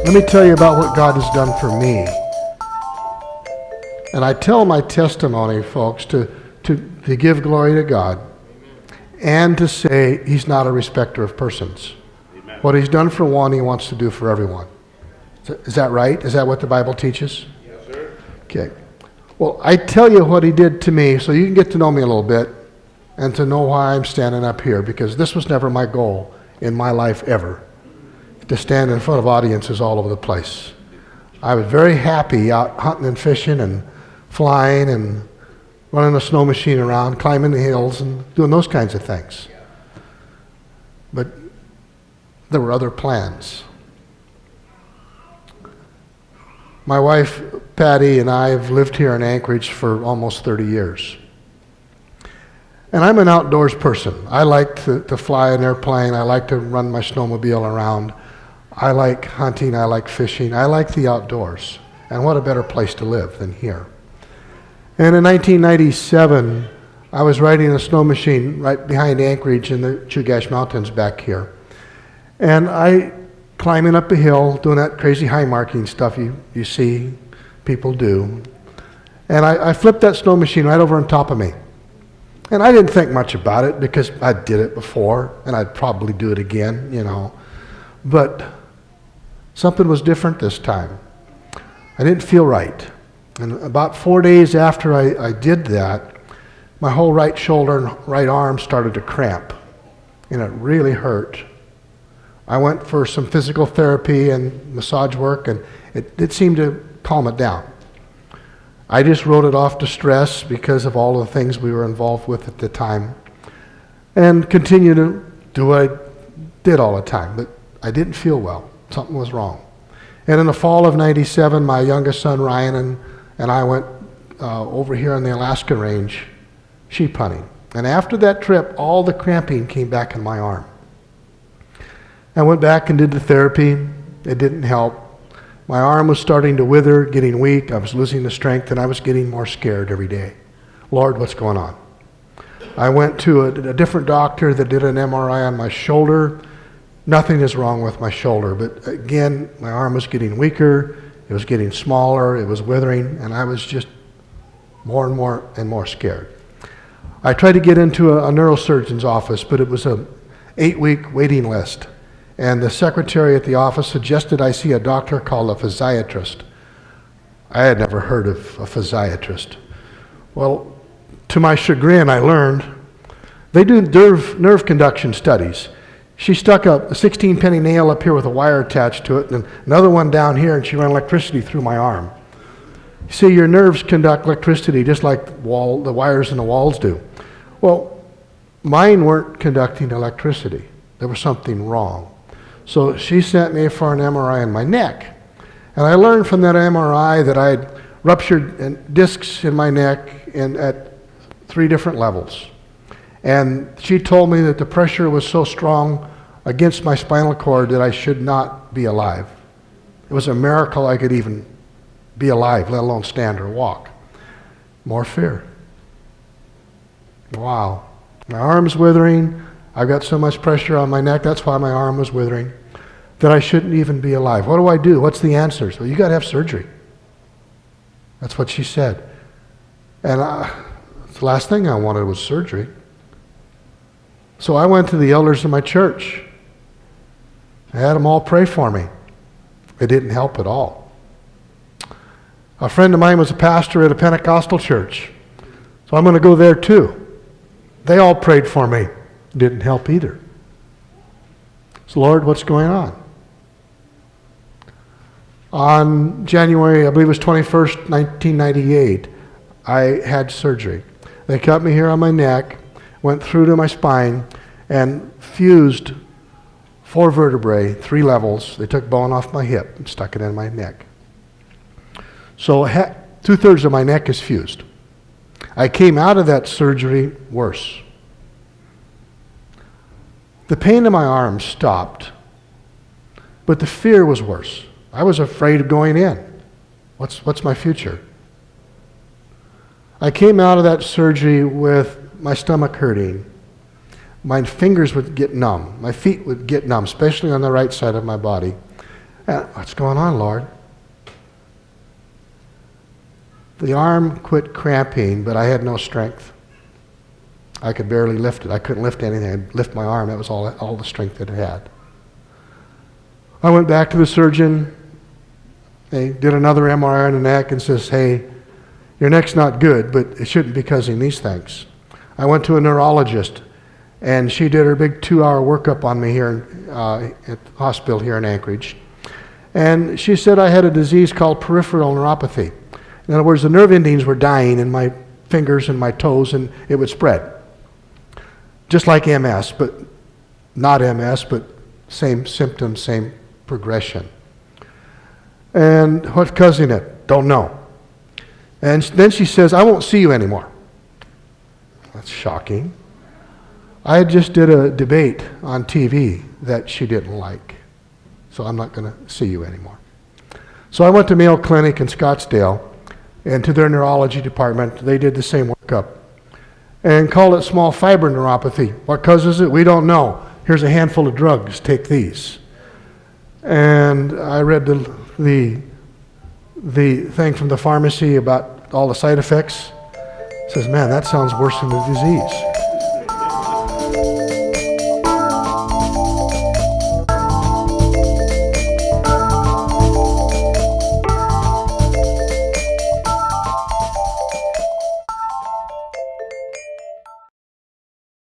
Let me tell you about what God has done for me. And I tell my testimony, folks, to give glory to God and to say He's not a respecter of persons. Amen. What He's done for one, He wants to do for everyone. Is that right? Is that what the Bible teaches? Yes, sir. Okay. Well, I tell you what He did to me so you can get to know me a little bit and to know why I'm standing up here, because this was never my goal in my life ever, to stand in front of audiences all over the place. I was very happy out hunting and fishing and flying and running a snow machine around, climbing the hills and doing those kinds of things. But there were other plans. My wife, Patty, and I have lived here in Anchorage for almost 30 years. And I'm an outdoors person. I like to fly an airplane. I like to run my snowmobile around. I like hunting. I like fishing. I like the outdoors. And what a better place to live than here. And in 1997, I was riding a snow machine right behind Anchorage in the Chugach Mountains back here. And I climbing up a hill, doing that crazy high marking stuff you see people do. And I flipped that snow machine right over on top of me. And I didn't think much about it because I did it before, and I'd probably do it again, you know. But something was different this time. I didn't feel right. And about 4 days after I did that, my whole right shoulder and right arm started to cramp, and it really hurt. I went for some physical therapy and massage work, and it seemed to calm it down. I just wrote it off to stress because of all the things we were involved with at the time, and continued to do what I did all the time, but I didn't feel well. Something was wrong. And in the fall of '97, my youngest son Ryan and I went over here on the Alaska range sheep hunting. And after that trip, all the cramping came back in my arm. I went back and did the therapy. It didn't help. My arm was starting to wither, getting weak. I was losing the strength, and I was getting more scared every day. Lord, what's going on? I went to a different doctor that did an MRI on my shoulder. Nothing is wrong with my shoulder, but again, my arm was getting weaker. It was getting smaller. It was withering, and I was just more and more scared. I tried to get into a neurosurgeon's office, but it was an 8-week waiting list. And the secretary at the office suggested I see a doctor called a physiatrist. I had never heard of a physiatrist. Well, to my chagrin, I learned they do nerve conduction studies. She stuck a 16-penny nail up here with a wire attached to it, and another one down here, and she ran electricity through my arm. You see, your nerves conduct electricity just like the wires in the walls do. Well, mine weren't conducting electricity. There was something wrong. So she sent me for an MRI in my neck. And I learned from that MRI that I had ruptured discs in my neck at 3 different levels. And she told me that the pressure was so strong against my spinal cord that I should not be alive. It was a miracle I could even be alive, let alone stand or walk. More fear. Wow. My arm's withering. I've got so much pressure on my neck, that's why my arm was withering, that I shouldn't even be alive. What do I do? What's the answer? So you got to have surgery. That's what she said. And the last thing I wanted was surgery. So I went to the elders of my church. I had them all pray for me. It didn't help at all. A friend of mine was a pastor at a Pentecostal church, so I'm going to go there too. They all prayed for me. Didn't help either. So, Lord, what's going on? On January, I believe it was 21st, 1998, I had surgery. They cut me here on my neck, went through to my spine, and fused 4 vertebrae, 3 levels. They took bone off my hip and stuck it in my neck. So 2/3 of my neck is fused. I came out of that surgery worse. The pain in my arm stopped, but the fear was worse. I was afraid of going in. What's my future? I came out of that surgery with my stomach hurting. My fingers would get numb. My feet would get numb, especially on the right side of my body. What's going on, Lord? The arm quit cramping, but I had no strength. I could barely lift it. I couldn't lift anything. I'd lift my arm. That was all the strength that it had. I went back to the surgeon. They did another MRI on the neck and says, hey, your neck's not good, but it shouldn't be causing these things. I went to a neurologist, and she did her big 2-hour workup on me here at the hospital here in Anchorage. And she said I had a disease called peripheral neuropathy. In other words, the nerve endings were dying in my fingers and my toes, and it would spread. Just like MS, but not MS, but same symptoms, same progression. And what's causing it? Don't know. And then she says, I won't see you anymore. That's shocking. I just did a debate on TV that she didn't like. So I'm not going to see you anymore. So I went to Mayo Clinic in Scottsdale, and to their neurology department, they did the same workup and called it small fiber neuropathy. What causes it? We don't know. Here's a handful of drugs. Take these. And I read the thing from the pharmacy about all the side effects. It says, man, that sounds worse than the disease.